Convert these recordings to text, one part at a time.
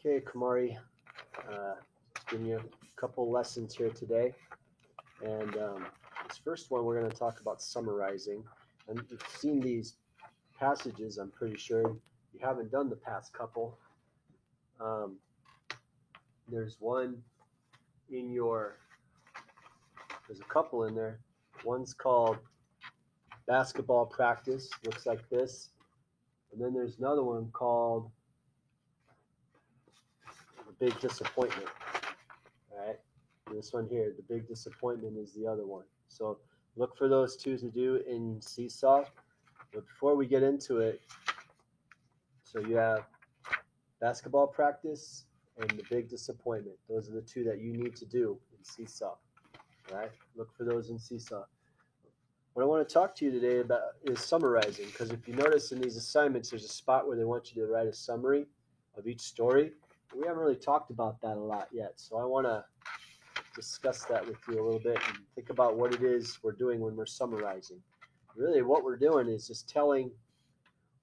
Okay, Kamari, giving you a couple lessons here today. And this first one, we're going to talk about summarizing. And you've seen these passages, I'm pretty sure. You haven't done the past couple. Um, there's one in your, there's a couple in there. One's called basketball practice, looks like this. And then there's another one called the big disappointment. All right. This one here, the big disappointment is the other one. So look for those two to do in Seesaw. But before we get into it, so you have basketball practice and the big disappointment. Those are the two that you need to do in Seesaw. All right. Look for those in Seesaw. What I want to talk to you today about is summarizing, because if you notice in these assignments, there's a spot where they want you to write a summary of each story. We haven't really talked about that a lot yet, so I want to discuss that with you a little bit and think about what it is we're doing when we're summarizing. Really, what we're doing is just telling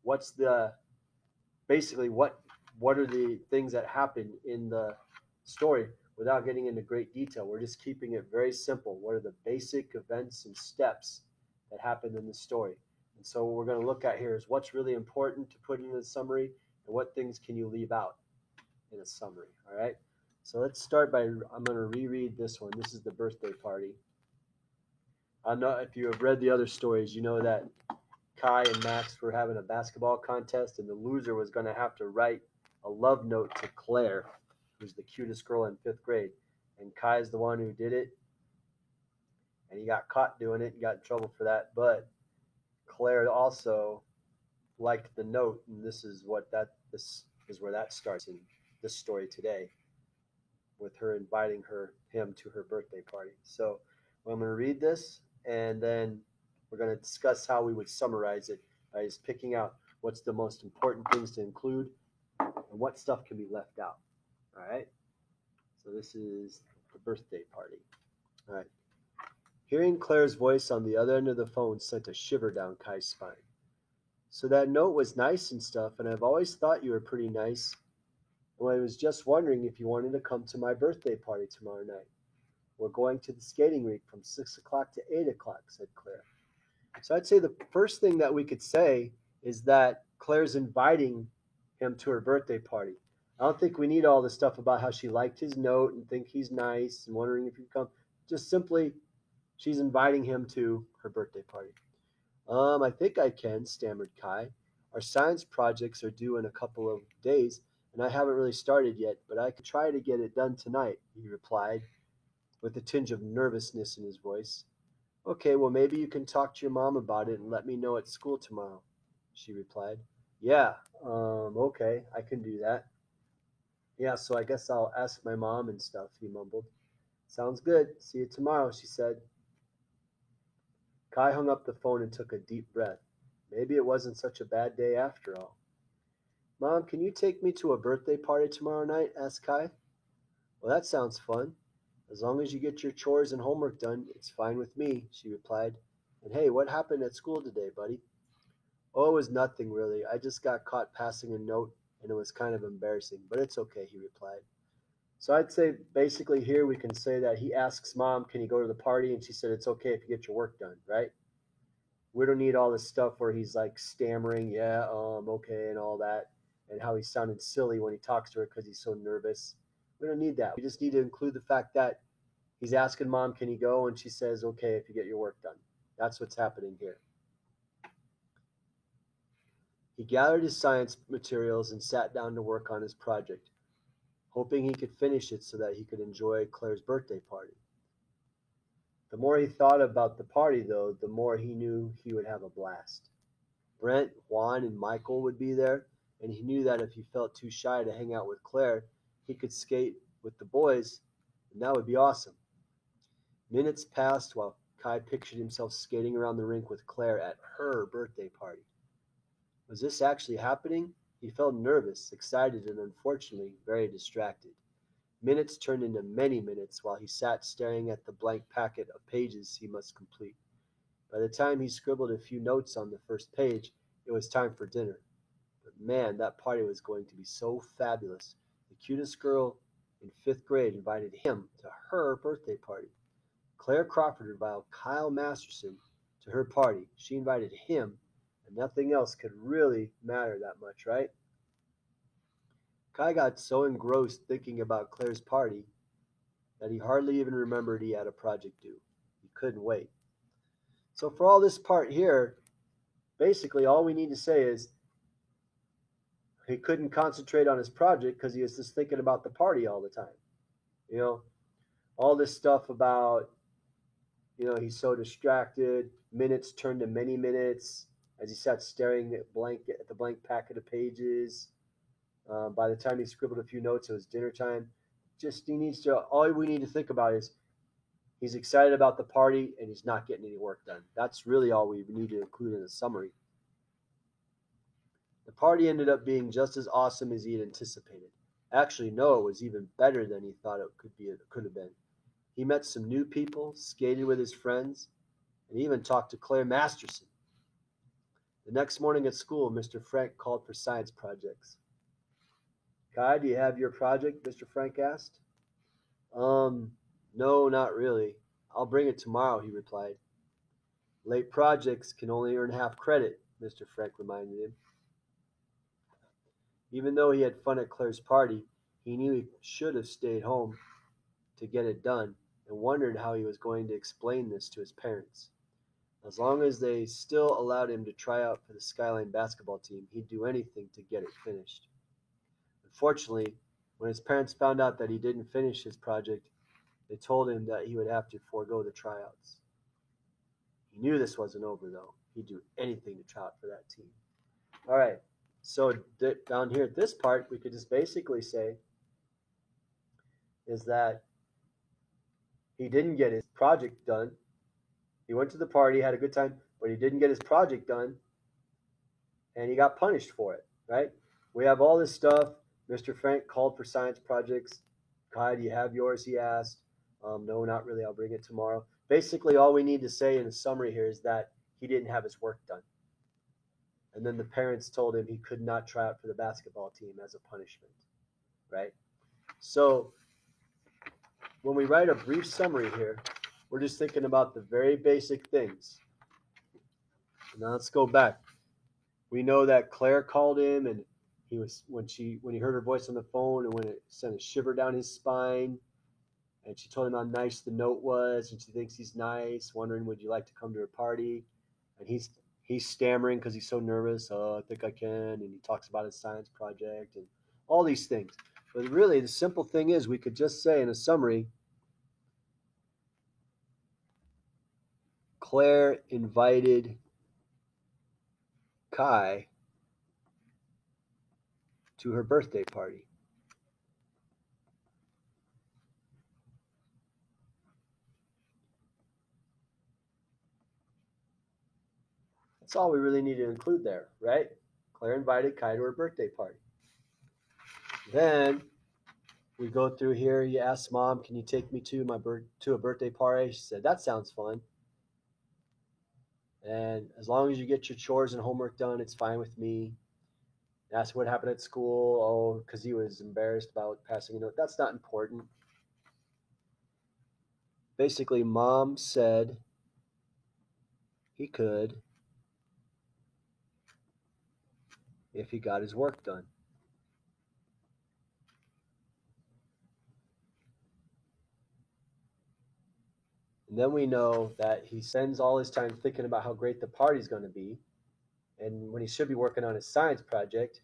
what's the basically what are the things that happen in the story without getting into great detail. We're just keeping it very simple. What are the basic events and steps that happen in the story? And so what we're going to look at here is what's really important to put in a summary and what things can you leave out in a summary. All right. So let's start by, I'm going to reread this one. This is the birthday party. I know if you have read the other stories, you know that Kai and Max were having a basketball contest, and the loser was going to have to write a love note to Claire, who's the cutest girl in fifth grade. And Kai's the one who did it, and he got caught doing it and got in trouble for that. But Claire also liked the note, and this is where that starts in this story today, with her inviting him to her birthday party. So I'm going to read this, and then we're going to discuss how we would summarize it by just picking out what's the most important things to include and what stuff can be left out. All right. So this is the birthday party. All right. Hearing Claire's voice on the other end of the phone sent a shiver down Kai's spine. So that note was nice and stuff, and I've always thought you were pretty nice. Well, I was just wondering if you wanted to come to my birthday party tomorrow night. We're going to the skating rink from 6 o'clock to 8 o'clock, said Claire. So I'd say the first thing that we could say is that Claire's inviting him to her birthday party. I don't think we need all the stuff about how she liked his note and think he's nice and wondering if he'd come. Just simply, she's inviting him to her birthday party. I think I can, stammered Kai. Our science projects are due in a couple of days, and I haven't really started yet, but I could try to get it done tonight, he replied, with a tinge of nervousness in his voice. Okay, well, maybe you can talk to your mom about it and let me know at school tomorrow, she replied. Yeah, okay, I can do that. Yeah, so I guess I'll ask my mom and stuff, he mumbled. Sounds good. See you tomorrow, she said. Kai hung up the phone and took a deep breath. Maybe it wasn't such a bad day after all. Mom, can you take me to a birthday party tomorrow night? Asked Kai. Well, that sounds fun. As long as you get your chores and homework done, it's fine with me, she replied. And hey, what happened at school today, buddy? Oh, it was nothing really. I just got caught passing a note and it was kind of embarrassing, but it's okay, he replied. So I'd say basically here we can say that he asks mom, can he go to the party? And she said, it's okay if you get your work done, right? We don't need all this stuff where he's like stammering, yeah, okay, and all that, and how he sounded silly when he talks to her because he's so nervous. We don't need that. We just need to include the fact that he's asking mom, can he go? And she says, okay, if you get your work done. That's what's happening here. He gathered his science materials and sat down to work on his project, hoping he could finish it so that he could enjoy Claire's birthday party. The more he thought about the party, though, the more he knew he would have a blast. Brent, Juan, and Michael would be there, and he knew that if he felt too shy to hang out with Claire, he could skate with the boys, and that would be awesome. Minutes passed while Kai pictured himself skating around the rink with Claire at her birthday party. Was this actually happening? He felt nervous, excited, and unfortunately very distracted. Minutes turned into many minutes while he sat staring at the blank packet of pages he must complete. By the time he scribbled a few notes on the first page, it was time for dinner. But man, that party was going to be so fabulous. The The cutest girl in fifth grade invited him to her birthday party. Claire Crawford invited Kyle Masterson to her party. She invited him, and nothing else could really matter that much, right? Kai got so engrossed thinking about Claire's party that he hardly even remembered he had a project due. He couldn't wait. So for all this part here, basically all we need to say is he couldn't concentrate on his project because he was just thinking about the party all the time. You know, all this stuff about, he's so distracted, minutes turned to many minutes as he sat staring at the blank packet of pages. By the time he scribbled a few notes, it was dinner time. All we need to think about is he's excited about the party and he's not getting any work done. That's really all we need to include in the summary. The party ended up being just as awesome as he had anticipated. Actually, no, it was even better than he thought it could have been. He met some new people, skated with his friends, and even talked to Claire Masterson. The next morning at school, Mr. Frank called for science projects. Kai, do you have your project? Mr. Frank asked. No, not really. I'll bring it tomorrow, he replied. Late projects can only earn half credit, Mr. Frank reminded him. Even though he had fun at Claire's party, he knew he should have stayed home to get it done and wondered how he was going to explain this to his parents. As long as they still allowed him to try out for the Skyline basketball team, he'd do anything to get it finished. Unfortunately, when his parents found out that he didn't finish his project, they told him that he would have to forego the tryouts. He knew this wasn't over, though. He'd do anything to try out for that team. All right, so down here at this part, we could just basically say is that he didn't get his project done. He went to the party, had a good time, but he didn't get his project done, and he got punished for it, right? We have all this stuff. Mr. Frank called for science projects. Kai, do you have yours? He asked. No, not really. I'll bring it tomorrow. Basically, all we need to say in a summary here is that he didn't have his work done. And then the parents told him he could not try out for the basketball team as a punishment, right? So when we write a brief summary here, we're just thinking about the very basic things. Now let's go back. We know that Claire called him, and he was when he heard her voice on the phone, and when it sent a shiver down his spine, and she told him how nice the note was, and she thinks he's nice, wondering would you like to come to her party, and he's stammering because he's so nervous. Oh, I think I can, and he talks about his science project and all these things. But really, the simple thing is, we could just say in a summary, Claire invited Kai to her birthday party. That's all we really need to include there, right? Claire invited Kai to her birthday party. Then we go through here. You ask Mom, "Can you take me to a birthday party?" She said, "That sounds fun. And as long as you get your chores and homework done, it's fine with me." Ask what happened at school. Oh, because he was embarrassed about passing a note. That's not important. Basically, Mom said he could if he got his work done. And then we know that he spends all his time thinking about how great the party's going to be. And when he should be working on his science project,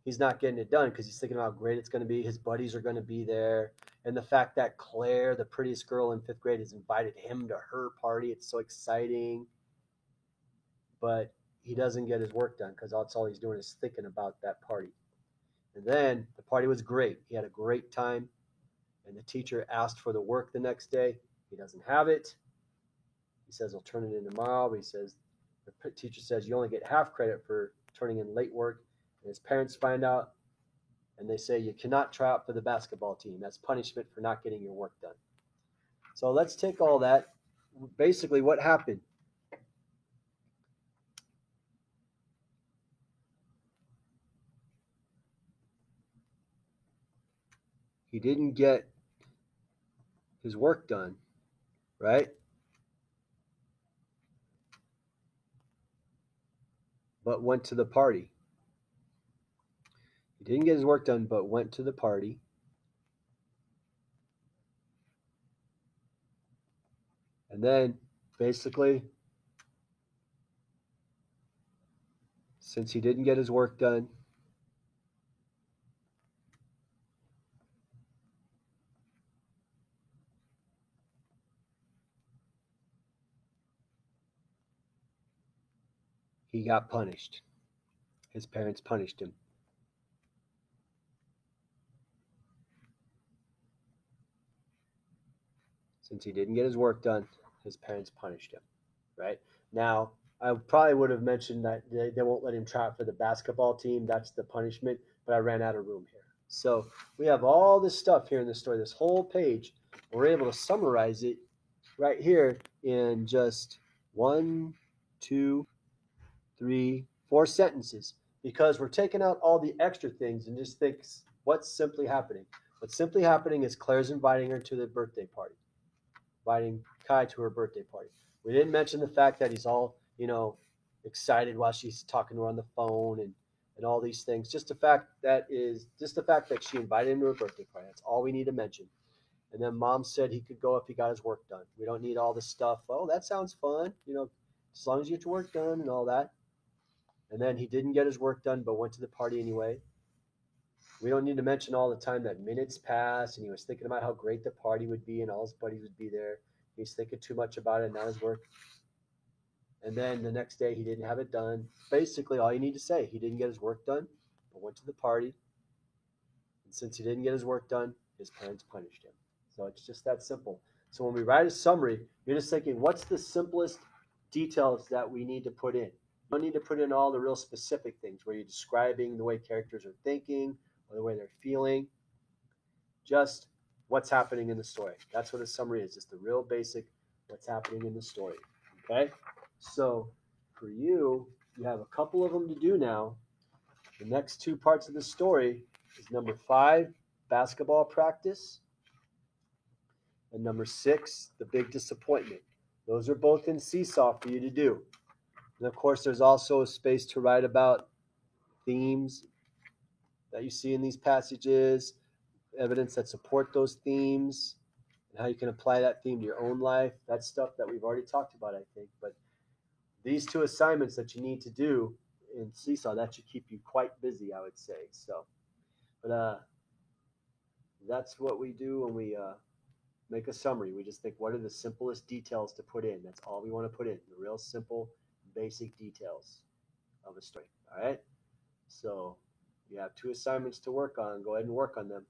he's not getting it done because he's thinking about how great it's going to be. His buddies are going to be there. And the fact that Claire, the prettiest girl in fifth grade, has invited him to her party. It's so exciting. But he doesn't get his work done because that's all he's doing is thinking about that party. And then the party was great. He had a great time. And the teacher asked for the work the next day. He doesn't have it. He says he'll turn it in tomorrow. But the teacher says you only get half credit for turning in late work. And his parents find out, and they say you cannot try out for the basketball team. That's punishment for not getting your work done. So let's take all that. Basically, what happened? he didn't get his work done, right? But went to the party. He didn't get his work done, but went to the party. And then basically, since he didn't get his work done, he got punished. His parents punished him. Since he didn't get his work done, his parents punished him, right? Now, I probably would have mentioned that they won't let him try out for the basketball team. That's the punishment, but I ran out of room here. So we have all this stuff here in the story, this whole page. We're able to summarize it right here in just 1, 2, 3, 4 sentences because we're taking out all the extra things and just think what's simply happening. What's simply happening is Claire's inviting her to the birthday party, inviting Kai to her birthday party. We didn't mention the fact that he's all, excited while she's talking to her on the phone and all these things. Just the fact that she invited him to her birthday party. That's all we need to mention. And then mom said he could go if he got his work done. We don't need all the stuff. Oh, that sounds fun. As long as you get your work done and all that. And then he didn't get his work done, but went to the party anyway. We don't need to mention all the time that minutes passed and he was thinking about how great the party would be and all his buddies would be there. He's thinking too much about it, not his work. And then the next day he didn't have it done. Basically, all you need to say, he didn't get his work done, but went to the party. And since he didn't get his work done, his parents punished him. So it's just that simple. So when we write a summary, you're just thinking, what's the simplest details that we need to put in? You don't need to put in all the real specific things where you're describing the way characters are thinking or the way they're feeling. Just what's happening in the story. That's what a summary is. Just the real basic what's happening in the story. Okay? So for you, you have a couple of them to do now. The next two parts of the story is number 5, basketball practice, and number 6, the big disappointment. Those are both in Seesaw for you to do. And of course, there's also a space to write about themes that you see in these passages, evidence that support those themes, and how you can apply that theme to your own life. That's stuff that we've already talked about, I think. But these 2 assignments that you need to do in Seesaw, that should keep you quite busy, I would say. So, but that's what we do when we make a summary. We just think, what are the simplest details to put in? That's all we want to put in, the real simple, basic details of a story. All right? So you have 2 assignments to work on. Go ahead and work on them.